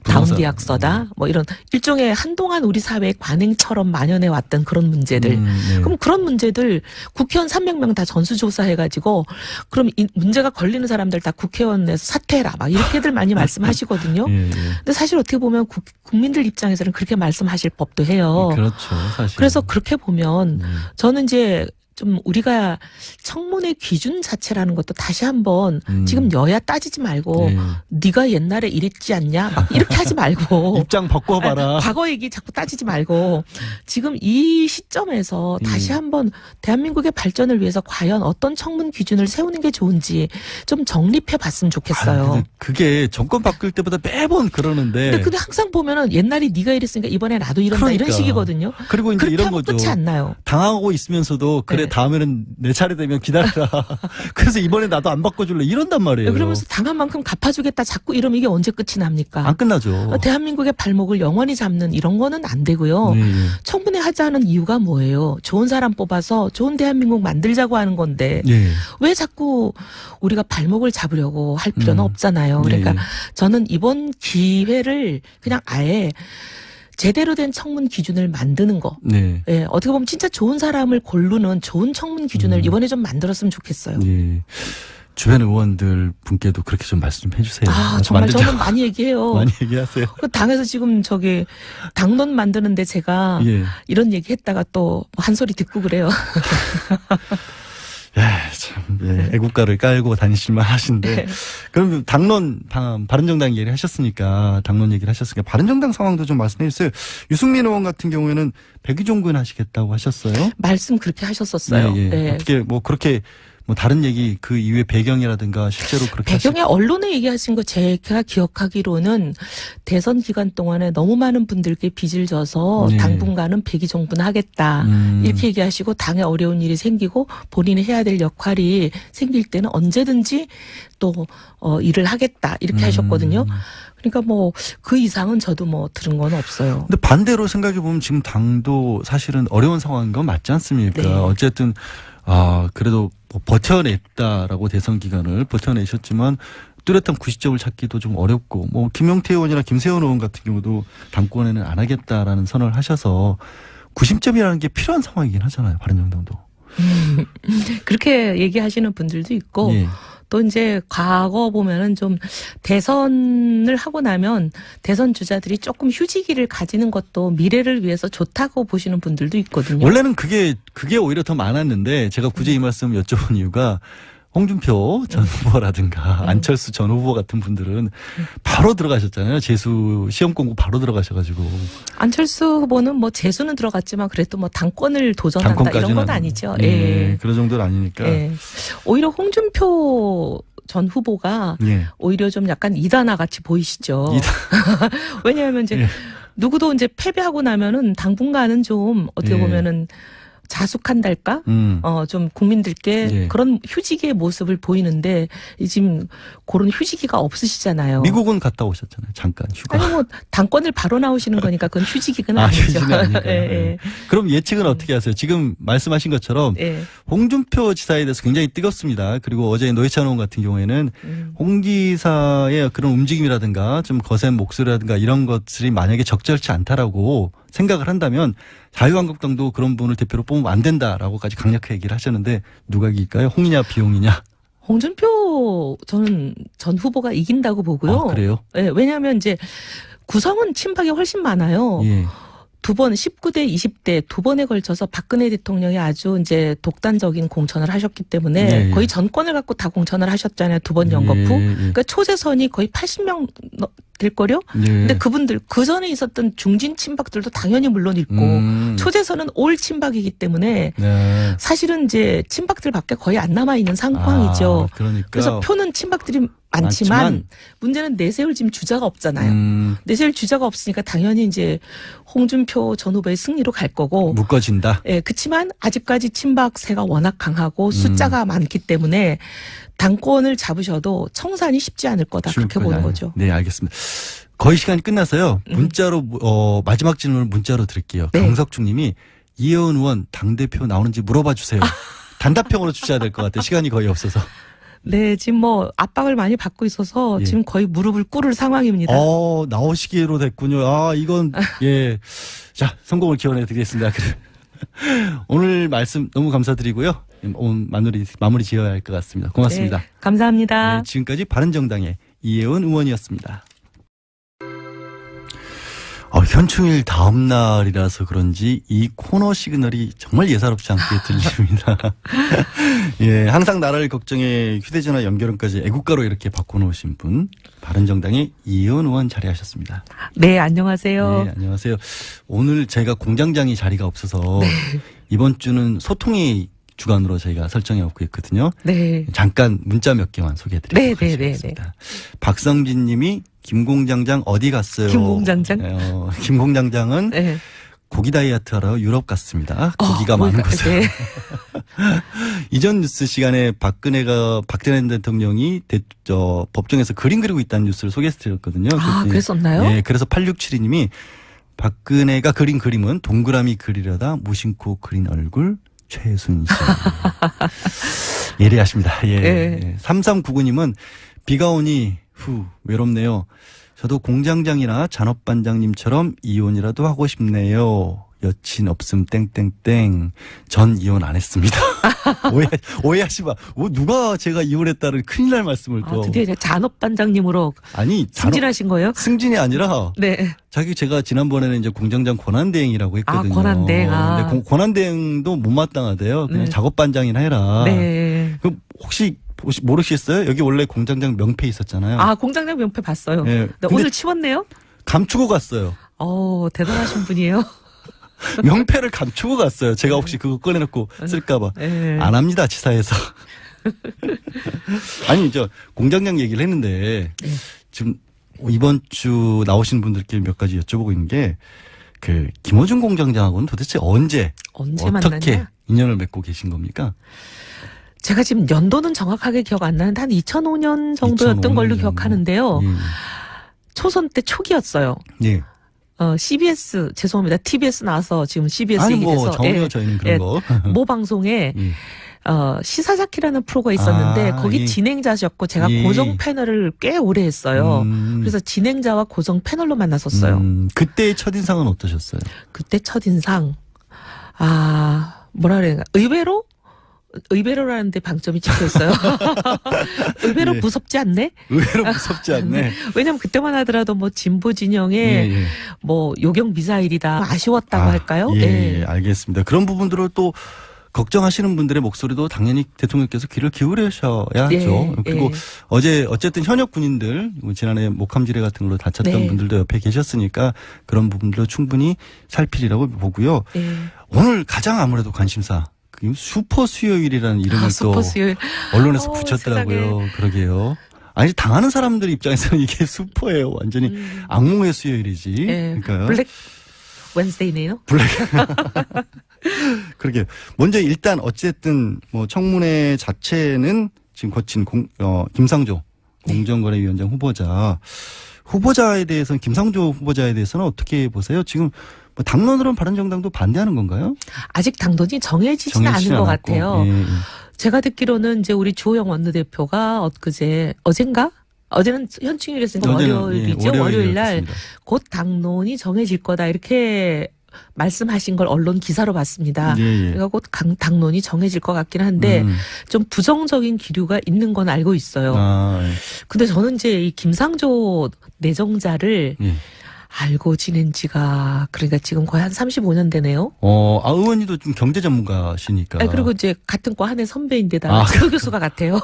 다운 계약서다. 뭐 이런 일종의 한동안 우리 사회의 관행처럼 만연해 왔던 그런 문제들. 네. 그럼 그런 문제들 국회의원 300명 다 전수조사해 가지고 그럼 이 문제가 걸리는 사람들 다 국회의원에서 사퇴해라. 막 이렇게들 많이 말씀하시거든요. 예. 근데 사실 어떻게 보면 국민들 입장에서는 그렇게 말씀하실 법도 해요. 그렇죠. 사실. 그래서 그렇게 보면 저는 이제 좀 우리가 청문회 기준 자체라는 것도 다시 한번 지금 여야 따지지 말고 네가 옛날에 이랬지 않냐 막 이렇게 하지 말고 입장 바꿔봐라. 과거 얘기 자꾸 따지지 말고 지금 이 시점에서 다시 한번 대한민국의 발전을 위해서 과연 어떤 청문 기준을 세우는 게 좋은지 좀 정립해 봤으면 좋겠어요. 근데 그게 정권 바뀔 때보다 매번 그러는데. 근데 항상 보면은 옛날에 네가 이랬으니까 이번에 나도 이런다 그러니까. 이런 식이거든요. 그리고 이제 그렇게 이런 하면 거죠. 끝이 안 나요. 당하고 있으면서도 그래 네. 다음에는 내 차례 되면 기다려라. 그래서 이번에 나도 안 바꿔줄래 이런단 말이에요. 그러면서 당한 만큼 갚아주겠다 자꾸 이러면 이게 언제 끝이 납니까? 안 끝나죠. 대한민국의 발목을 영원히 잡는 이런 거는 안 되고요. 네. 청문회 하자는 이유가 뭐예요? 좋은 사람 뽑아서 좋은 대한민국 만들자고 하는 건데 예. 왜 자꾸 우리가 발목을 잡으려고 할 필요는 없잖아요. 그러니까 예. 저는 이번 기회를 그냥 아예 제대로 된 청문 기준을 만드는 거. 네. 예, 어떻게 보면 진짜 좋은 사람을 고르는 좋은 청문 기준을 이번에 좀 만들었으면 좋겠어요. 예. 주변 의원들 분께도 그렇게 좀 말씀해 주세요. 정말 저는 많이 얘기해요. 많이 얘기하세요. 그 당에서 지금 저기 당론 만드는데 제가 예. 이런 얘기 했다가 또 한 소리 듣고 그래요. 참, 애국가를 깔고 다니실만 하신데. 네. 그럼 당론, 바른정당 얘기를 하셨으니까, 당론 얘기를 하셨으니까, 바른정당 상황도 좀 말씀해 주세요. 유승민 의원 같은 경우에는 백의종군 하시겠다고 하셨어요? 말씀 그렇게 하셨었어요. 예. 네. 어떻게, 뭐, 그렇게, 뭐, 다른 얘기, 그 이후에 배경이라든가, 실제로 그렇게 배경에 언론에 얘기하신 거 제가 기억하기로는 대선 기간 동안에 너무 많은 분들께 빚을 져서 네. 당분간은 백의종군 하겠다. 이렇게 얘기하시고 당에 어려운 일이 생기고 본인이 해야 될 역할이 생길 때는 언제든지 또 일을 하겠다. 이렇게 하셨거든요. 그러니까 뭐 그 이상은 저도 뭐 들은 건 없어요. 근데 반대로 생각해 보면 지금 당도 사실은 어려운 상황인 건 맞지 않습니까? 네. 어쨌든 그래도 뭐 버텨냈다라고 대선 기간을 버텨내셨지만 뚜렷한 90점을 찾기도 좀 어렵고 뭐 김용태 의원이나 김세현 의원 같은 경우도 당권에는 안 하겠다라는 선언을 하셔서 90점이라는 게 필요한 상황이긴 하잖아요. 바른정당도. 그렇게 얘기하시는 분들도 있고 예. 또 이제 과거 보면은 좀 대선을 하고 나면 대선 주자들이 조금 휴지기를 가지는 것도 미래를 위해서 좋다고 보시는 분들도 있거든요. 원래는 그게 오히려 더 많았는데 제가 굳이 이 말씀 여쭤본 이유가 홍준표 전 후보라든가 안철수 전 후보 같은 분들은 바로 들어가셨잖아요. 재수 시험 공부 바로 들어가셔가지고. 안철수 후보는 뭐 재수는 들어갔지만 그래도 뭐 당권을 도전한다 이런 건 아니죠. 예. 그런 정도는 아니니까. 예. 오히려 홍준표 전 후보가 예. 오히려 좀 약간 이단아 같이 보이시죠. 왜냐하면 이제 예. 누구도 이제 패배하고 나면은 당분간은 좀 어떻게 예. 보면은 자숙한달까? 좀 국민들께 예. 그런 휴지기의 모습을 보이는데 지금 그런 휴지기가 없으시잖아요. 미국은 갔다 오셨잖아요. 잠깐 휴가. 아니 뭐 당권을 바로 나오시는 거니까 그건 휴지기는 아니죠. 휴지는 아니니까. 예, 예. 그럼 예측은 어떻게 하세요? 지금 말씀하신 것처럼 예. 홍준표 지사에 대해서 굉장히 뜨겁습니다. 그리고 어제 노회찬 의원 같은 경우에는 홍 지사의 그런 움직임이라든가 좀 거센 목소리라든가 이런 것들이 만약에 적절치 않다라고 생각을 한다면 자유한국당도 그런 분을 대표로 뽑으면 안 된다라고까지 강력하게 얘기를 하셨는데 누가 이길까요? 홍이냐 비용이냐? 홍준표 저는 전 후보가 이긴다고 보고요. 그래요? 예, 왜냐하면 이제 구성은 친박이 훨씬 많아요. 예. 두 번 19대 20대 두 번에 걸쳐서 박근혜 대통령이 아주 이제 독단적인 공천을 하셨기 때문에 예. 거의 전권을 갖고 다 공천을 하셨잖아요. 두 번 연거푸. 예. 그러니까 초재선이 거의 80명 될 거요. 예. 근데 그분들 그 전에 있었던 중진 친박들도 당연히 물론 있고 초재선은 올 친박이기 때문에 네. 사실은 이제 친박들밖에 거의 안 남아 있는 상황이죠. 그러니까. 그래서 표는 친박들이 많지만 문제는 내세울 지금 주자가 없잖아요. 내세울 주자가 없으니까 당연히 이제 홍준표 전 후보의 승리로 갈 거고. 묶어진다. 예, 그렇지만 아직까지 친박세가 워낙 강하고 숫자가 많기 때문에 당권을 잡으셔도 청산이 쉽지 않을 거다. 그렇게 보는 거죠. 네, 알겠습니다. 거의 시간이 끝나서요. 문자로 마지막 질문을 문자로 드릴게요. 네. 강석중 님이 이혜원 의원 당대표 나오는지 물어봐 주세요. 단답형으로 주셔야 될 것 같아요. 시간이 거의 없어서. 네, 지금 뭐 압박을 많이 받고 있어서 예. 지금 거의 무릎을 꿇을 상황입니다. 나오시기로 됐군요. 이건 예. 자, 성공을 기원해 드리겠습니다. 오늘 말씀 너무 감사드리고요. 오늘 마무리 지어야 할 것 같습니다. 고맙습니다. 네, 감사합니다. 네, 지금까지 바른정당의 이혜원 의원이었습니다. 현충일 다음 날이라서 그런지 이 코너 시그널이 정말 예사롭지 않게 들립니다. 예, 항상 나라를 걱정해 휴대전화 연결음까지 애국가로 이렇게 바꿔놓으신 분, 바른정당의 이혜원 의원 자리하셨습니다. 네, 안녕하세요. 네, 안녕하세요. 오늘 저희가 공장장이 자리가 없어서 이번 주는 소통의 주간으로 저희가 설정해놓고 있거든요. 네. 잠깐 문자 몇 개만 소개해드리도록 하겠습니다. 박성진 님이 김공장장 어디 갔어요? 김공장장? 김공장장은 네. 고기 다이어트 하러 유럽 갔습니다. 고기가 많은 곳에. 네. 이전 뉴스 시간에 박근혜 대통령이 법정에서 그림 그리고 있다는 뉴스를 소개해드렸거든요. 그랬었나요? 네, 그래서 8672님이 박근혜가 그린 그림은 동그라미 그리려다 무심코 그린 얼굴 최순실. 예리하십니다. 예. 네. 3399님은 비가 오니 외롭네요. 저도 공장장이나 잔업반장님처럼 이혼이라도 하고 싶네요. 여친 없음 땡땡땡. 전 이혼 안 했습니다. 오해하지 마. 누가 제가 이혼했다는 큰일 날 말씀을 또. 드디어 이제 잔업반장님으로 승진하신 거예요? 승진이 아니라 네. 제가 지난번에는 이제 공장장 권한대행이라고 했거든요. 권한대행. 근데 권한대행도 못마땅하대요. 그냥 작업반장이나 해라. 네. 그럼 혹시 모르시겠어요? 여기 원래 공장장 명패 있었잖아요. 공장장 명패 봤어요. 네. 근데 오늘 치웠네요? 감추고 갔어요. 대단하신 분이에요. 명패를 감추고 갔어요. 제가 혹시 그거 꺼내놓고 쓸까봐. 네. 안 합니다, 지사에서. 아니, 공장장 얘기를 했는데, 지금 이번 주 나오신 분들께 몇 가지 여쭤보고 있는 게, 김어준 공장장하고는 도대체 언제 어떻게 만났냐? 인연을 맺고 계신 겁니까? 제가 지금 연도는 정확하게 기억 안 나는데 한 2005년 정도였던 걸로 기억하는데요. 초선 때 초기였어요. 예. CBS 죄송합니다. TBS 나와서 지금 CBS 얘기해서 전혀 저희는 그런 거. 모 방송에 시사자키라는 프로가 있었는데 거기 예. 진행자셨고 제가 예. 고정 패널을 꽤 오래 했어요. 그래서 진행자와 고정 패널로 만났었어요. 그때의 첫인상은 어떠셨어요? 그때 첫인상 뭐라 그래야 의외로라는 데 방점이 찍혀 있어요. 의외로 예. 무섭지 않네? 의외로 무섭지 않네. 왜냐면 그때만 하더라도 뭐 진보 진영의 예. 뭐 요격 미사일이다 아쉬웠다고 할까요? 예, 알겠습니다. 그런 부분들을 또 걱정하시는 분들의 목소리도 당연히 대통령께서 귀를 기울이셔야죠. 예, 그리고 예. 어제 어쨌든 현역 군인들 지난해 목함지뢰 같은 걸로 다쳤던 네. 분들도 옆에 계셨으니까 그런 부분들도 충분히 살피리라고 보고요. 예. 오늘 가장 아무래도 관심사 슈퍼 수요일이라는 이름을 또 슈퍼 수요일. 언론에서 붙였더라고요. 세상에. 그러게요. 아니 당하는 사람들 입장에서는 이게 슈퍼예요. 완전히 악몽의 수요일이지. 예. 그러니까요. 블랙 웬스데이네요. 그러게. 먼저 일단 어쨌든 뭐 청문회 자체는 지금 거친 김상조 공정거래위원장 후보자에 대해서는 김상조 후보자에 대해서는 어떻게 보세요? 지금 뭐 당론으로는 바른정당도 반대하는 건가요? 아직 당론이 정해지지는 않은 것 않았고. 같아요. 예. 제가 듣기로는 이제 우리 주호영 원내대표가 어젠가? 어제는 현충일이었으니까 어제는, 월요일이죠. 예, 월요일 날 월요일이었습니다. 곧 당론이 정해질 거다 이렇게 말씀하신 걸 언론 기사로 봤습니다. 예. 그러니까 곧 당론이 정해질 것 같긴 한데 좀 부정적인 기류가 있는 건 알고 있어요. 예. 근데 저는 이제 이 김상조 내정자를 예. 알고 지낸 지가 그러니까 지금 거의 한 35년 되네요. 의원님도 좀 경제 전문가시니까. 그리고 이제 같은 과 한 해 선배인데다가 지도 교수가 같아요.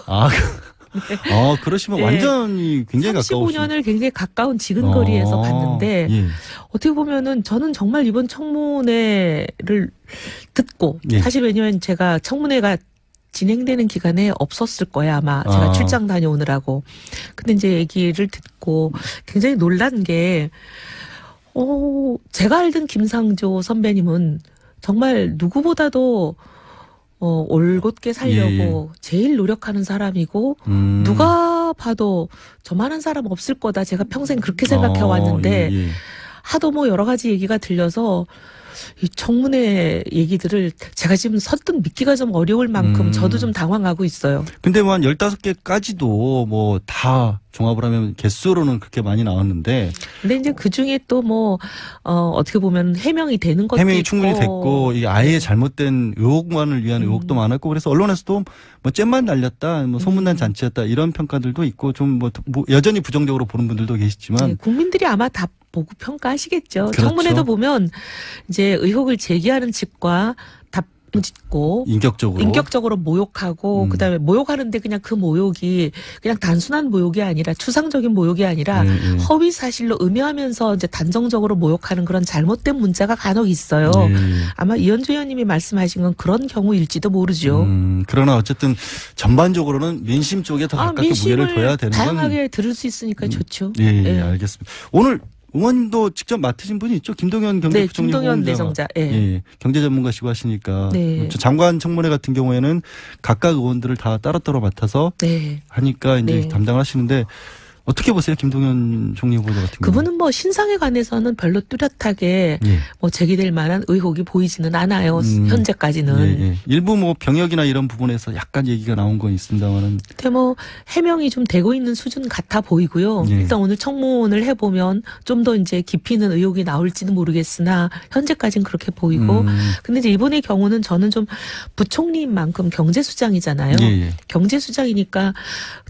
그러시면 네. 완전히 굉장히 가까우시죠. 35년을 굉장히 가까운 지근거리에서 봤는데 예. 어떻게 보면은 저는 정말 이번 청문회를 듣고 예. 사실 왜냐면 제가 청문회가 진행되는 기간에 없었을 거예요 아마 제가 출장 다녀오느라고. 근데 이제 얘기를 듣고 굉장히 놀란 게 제가 알던 김상조 선배님은 정말 누구보다도 올곧게 살려고 제일 노력하는 사람이고 누가 봐도 저만한 사람 없을 거다 제가 평생 그렇게 생각해 왔는데 예. 하도 뭐 여러 가지 얘기가 들려서 이 청문회 얘기들을 제가 지금 선뜻 믿기가 좀 어려울 만큼 저도 좀 당황하고 있어요. 근데 뭐 한 15개까지도 뭐 다 종합을 하면 개수로는 그렇게 많이 나왔는데. 근데 이제 그 중에 또 뭐, 어떻게 보면 해명이 되는 것도 해명이 있고. 충분히 됐고, 이게 아예 잘못된 의혹만을 위한 의혹도 많았고, 그래서 언론에서도 뭐 잼만 날렸다, 뭐 소문난 잔치였다, 이런 평가들도 있고, 좀 뭐 여전히 부정적으로 보는 분들도 계시지만. 네, 국민들이 아마 다 보고 평가하시겠죠. 그렇죠. 청문회도 보면 이제 의혹을 제기하는 측과 짓고 인격적으로 모욕하고 그다음에 모욕하는데 그냥 그 모욕이 그냥 단순한 모욕이 아니라 추상적인 모욕이 아니라 허위 사실로 음해하면서 이제 단정적으로 모욕하는 그런 잘못된 문자가 간혹 있어요. 아마 이현주 의원님이 말씀하신 건 그런 경우일지도 모르죠. 그러나 어쨌든 전반적으로는 민심 쪽에 더 가깝게 무게를 둬야 되는 건 다양하게 들을 수 있으니까 좋죠. 예, 알겠습니다. 오늘 의원님도 직접 맡으신 분이 있죠. 김동연 경제부총리. 네, 김동연 내정자. 예, 경제 전문가시고 하시니까. 네. 장관 청문회 같은 경우에는 각각 의원들을 다 따로따로 맡아서 하니까 이제 담당을 하시는데 어떻게 보세요, 김동연 총리 후보자 같은 경우? 그분은 뭐 신상에 관해서는 별로 뚜렷하게 뭐 제기될 만한 의혹이 보이지는 않아요. 현재까지는. 일부 뭐 병역이나 이런 부분에서 약간 얘기가 나온 건 있습니다만은. 근데 뭐 해명이 좀 되고 있는 수준 같아 보이고요. 일단 오늘 청문을 해보면 좀 더 이제 깊이 있는 의혹이 나올지는 모르겠으나 현재까지는 그렇게 보이고. 근데 이제 이번의 경우는 저는 좀 부총리인 만큼 경제수장이잖아요. 경제수장이니까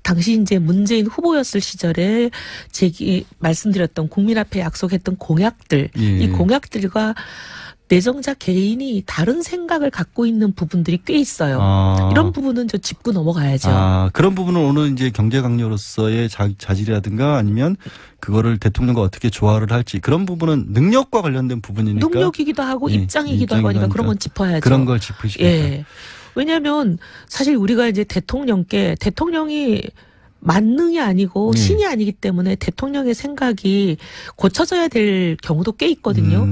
당시 이제 문재인 후보였을 시절에 말씀드렸던 국민 앞에 약속했던 공약들, 이 공약들과 내정자 개인이 다른 생각을 갖고 있는 부분들이 꽤 있어요. 이런 부분은 저 짚고 넘어가야죠. 그런 부분은 오늘 이제 경제 강요로서의 자질이라든가 아니면 그거를 대통령과 어떻게 조화를 할지 그런 부분은 능력과 관련된 부분이니까. 능력이기도 하고 입장이기도 하고 하니까 그런 건 짚어야죠. 그런 걸 짚으시겠다. 왜냐하면 사실 우리가 이제 대통령이 만능이 아니고 네. 신이 아니기 때문에 대통령의 생각이 고쳐져야 될 경우도 꽤 있거든요.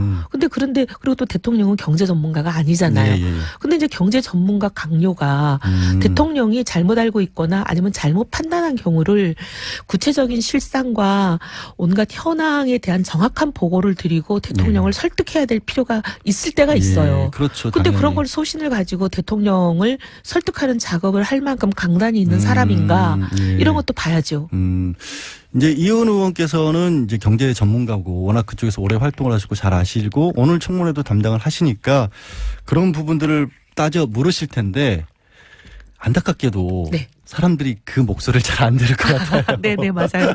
그런데 그리고 또 대통령은 경제 전문가가 아니잖아요. 예, 예. 근데 이제 경제 전문가 강요가 대통령이 잘못 알고 있거나 아니면 잘못 판단한 경우를 구체적인 실상과 온갖 현황에 대한 정확한 보고를 드리고 대통령을 설득해야 될 필요가 있을 때가 있어요. 예, 그렇죠. 근데 당연히. 그런 걸 소신을 가지고 대통령을 설득하는 작업을 할 만큼 강단이 있는 사람인가 예. 이런 것도 봐야죠. 이제 이현 의원께서는 이제 경제 전문가고 워낙 그쪽에서 오래 활동을 하시고 잘 아시고 오늘 청문회도 담당을 하시니까 그런 부분들을 따져 물으실 텐데 안타깝게도 네. 사람들이 그 목소리를 잘 안 들을 것 같아요. 네네 맞아요.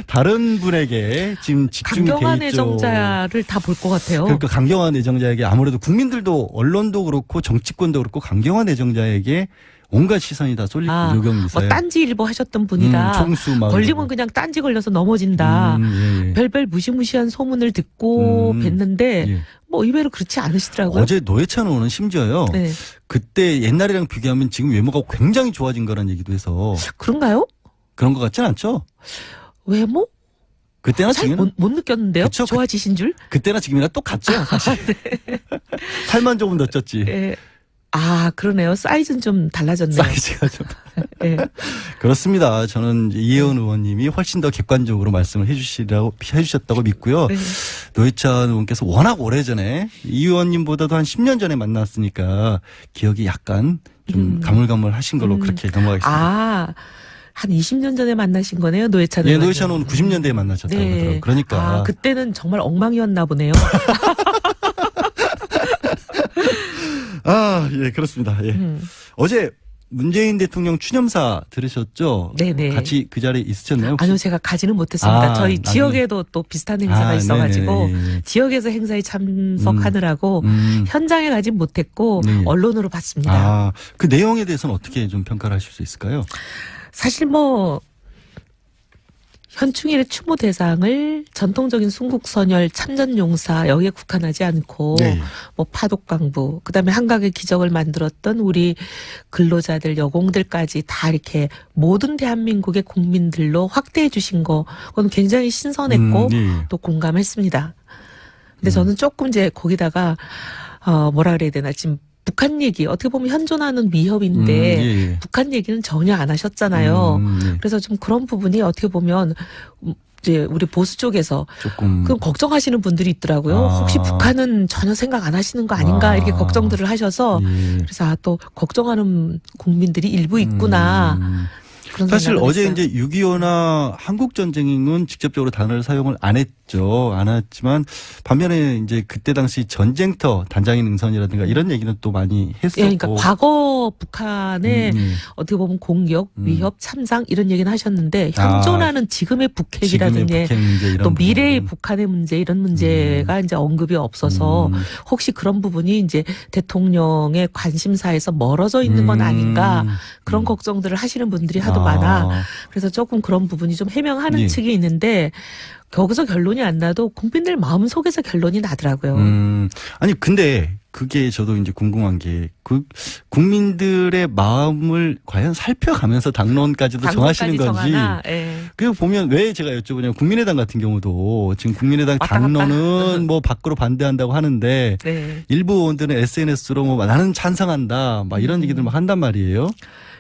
다른 분에게 지금 집중이 돼 있죠. 강경한 애정자를 다 볼 것 같아요. 그러니까 강경한 애정자에게 아무래도 국민들도 언론도 그렇고 정치권도 그렇고 강경한 애정자에게 온갖 시선이 다 쏠릴 요경 미사일. 뭐 딴지일보 하셨던 분이다. 총수 막 걸리면 그냥 딴지 걸려서 넘어진다. 예. 별별 무시무시한 소문을 듣고 뵀는데 예. 뭐 의외로 그렇지 않으시더라고요. 어제 노회찬 의원은 심지어요. 네. 그때 옛날이랑 비교하면 지금 외모가 굉장히 좋아진 거라는 얘기도 해서 그런가요? 그런 것 같지는 않죠? 외모? 그때나 잘 지금은 못 느꼈는데요. 그쵸? 좋아지신 줄? 그때나 지금이나 똑같죠. 사실. 살만 조금 더 쪘지. 예. 아 그러네요. 사이즈는 좀 달라졌네요. 사이즈가 좀. 예. 그렇습니다. 저는 이혜원 의원님이 훨씬 더 객관적으로 말씀을 해주셨다고 믿고요. 네. 노회찬 의원께서 워낙 오래전에 이 의원님보다도 한 10년 전에 만났으니까 기억이 약간 좀 가물가물하신 걸로 그렇게 넘어가겠습니다. 아, 한 20년 전에 만나신 거네요, 노회찬 예, 의원님. 노회찬 의원 90년대에 만나셨다고 하더라고요. 그러니까. 아, 그때는 정말 엉망이었나 보네요. 아, 예, 그렇습니다. 예. 어제 문재인 대통령 추념사 들으셨죠? 네네. 같이 그 자리에 있으셨나요? 혹시? 아니요, 제가 가지는 못했습니다. 아, 저희 나중에. 지역에도 또 비슷한 행사가 있어가지고 네네. 지역에서 행사에 참석하느라고 현장에 가지 못했고 네. 언론으로 봤습니다. 아, 그 내용에 대해서는 어떻게 좀 평가를 하실 수 있을까요? 사실 뭐 현충일의 추모 대상을 전통적인 순국선열 참전용사 여기에 국한하지 않고 네. 뭐 파독강부 그다음에 한각의 기적을 만들었던 우리 근로자들 여공들까지 다 이렇게 모든 대한민국의 국민들로 확대해 주신 거 그건 굉장히 신선했고 예. 또 공감했습니다. 근데 저는 조금 이제 거기다가 뭐라 그래야 되나 지금 북한 얘기 어떻게 보면 현존하는 위협인데 예. 북한 얘기는 전혀 안 하셨잖아요. 예. 그래서 좀 그런 부분이 어떻게 보면 이제 우리 보수 쪽에서 조금. 그 걱정하시는 분들이 있더라고요. 아. 혹시 북한은 전혀 생각 안 하시는 거 아닌가 아. 이렇게 걱정들을 하셔서 예. 그래서 또 걱정하는 국민들이 일부 있구나. 그런 사실 생각을 어제 했어요. 이제 6.25나 한국전쟁은 직접적으로 단어를 사용을 안 했죠. 안 했지만 반면에 이제 그때 당시 전쟁터 단장의 능선이라든가 이런 얘기는 또 많이 했었고. 예, 그러니까 과거 북한의 예. 어떻게 보면 공격, 위협, 참상 이런 얘기는 하셨는데 현존하는 지금의 북핵이라든지 지금의 북핵 문제 이런 또 미래의 부분은. 북한의 문제 이런 문제가 이제 언급이 없어서 혹시 그런 부분이 이제 대통령의 관심사에서 멀어져 있는 건 아닌가 그런 걱정들을 하시는 분들이 하도 많아. 그래서 조금 그런 부분이 좀 해명하는 예. 측이 있는데 거기서 결론이 안 나도 국민들 마음속에서 결론이 나더라고요. 아니 근데 그게 저도 이제 궁금한 게 그 국민들의 마음을 과연 살펴가면서 당론까지도 정하시는 건지. 정하나? 예. 그 보면 왜 제가 여쭤보냐면 국민의당 같은 경우도 지금 국민의당 왔다 갔다. 당론은 뭐 밖으로 반대한다고 하는데 네. 일부 의원들은 SNS로 뭐 나는 찬성한다 막 이런 얘기들 막 한단 말이에요.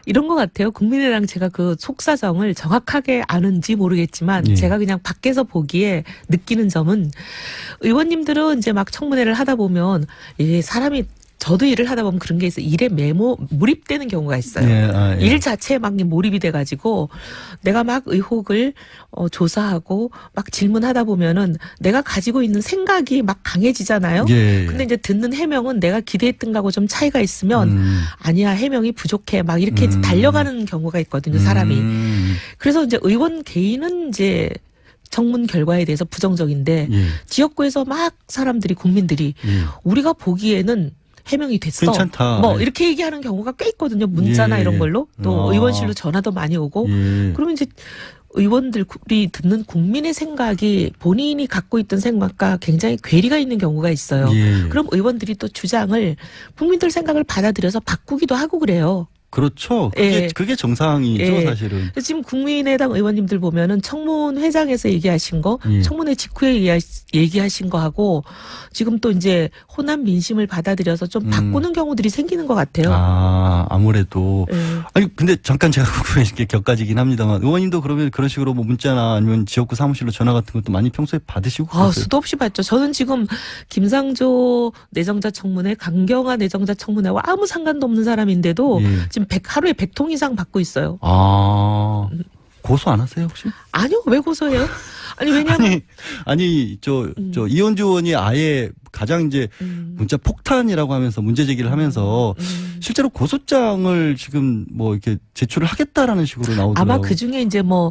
이런 것 같아요. 국민의당 제가 그 속사정을 정확하게 아는지 모르겠지만 예. 제가 그냥 밖에서 보기에 느끼는 점은 의원님들은 이제 막 청문회를 하다 보면 이 사람이 저도 일을 하다 보면 그런 게 있어요. 일에 몰입되는 경우가 있어요. 예. 일 자체에 막 몰입이 돼가지고 내가 막 의혹을 조사하고 막 질문하다 보면은 내가 가지고 있는 생각이 막 강해지잖아요. 예. 근데 이제 듣는 해명은 내가 기대했던 거하고 좀 차이가 있으면 아니야 해명이 부족해 막 이렇게 달려가는 경우가 있거든요. 사람이. 그래서 이제 의원 개인은 이제 청문 결과에 대해서 부정적인데 예. 지역구에서 막 사람들이 국민들이 예. 우리가 보기에는 해명이 됐어. 괜찮다. 뭐 이렇게 얘기하는 경우가 꽤 있거든요. 문자나 예. 이런 걸로. 또 아. 의원실로 전화도 많이 오고. 예. 그러면 이제 의원들이 듣는 국민의 생각이 본인이 갖고 있던 생각과 굉장히 괴리가 있는 경우가 있어요. 예. 그럼 의원들이 또 주장을 국민들 생각을 받아들여서 바꾸기도 하고 그래요. 그렇죠. 예. 그게 정상이죠, 예. 사실은. 지금 국민의당 의원님들 보면은 청문회장에서 얘기하신 거, 예. 청문회 직후에 얘기하신 거 하고 지금 또 이제 호남 민심을 받아들여서 좀 바꾸는 경우들이 생기는 것 같아요. 아무래도. 예. 아니, 근데 잠깐 제가 궁금해진 게 격가지긴 합니다만, 의원님도 그러면 그런 식으로 뭐 문자나 아니면 지역구 사무실로 전화 같은 것도 많이 평소에 받으시고 그러세요? 수도 없이 받죠. 저는 지금 김상조 내정자 청문회, 강경화 내정자 청문회와 아무 상관도 없는 사람인데도 예. 지금 하루에 100통 이상 받고 있어요. 고소 안 하세요, 혹시? 아니요, 왜 고소해요? 아니, 왜냐면. 저 이현주 의원이 아예 가장 이제 문자 폭탄이라고 하면서 문제 제기를 하면서 실제로 고소장을 지금 뭐 이렇게 제출을 하겠다라는 식으로 나오더라고요. 아마 그 중에 이제 뭐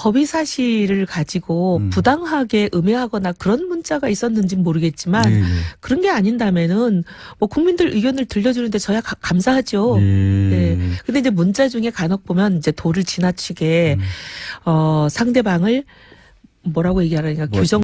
허위 사실을 가지고 부당하게 음해하거나 그런 문자가 있었는지는 모르겠지만 예, 예. 그런 게 아닌다면은 뭐 국민들 의견을 들려주는데 저야 감사하죠. 예. 네. 근데 이제 문자 중에 간혹 보면 이제 도를 지나치게 상대방을 뭐라고 얘기하라니까 뭐, 규정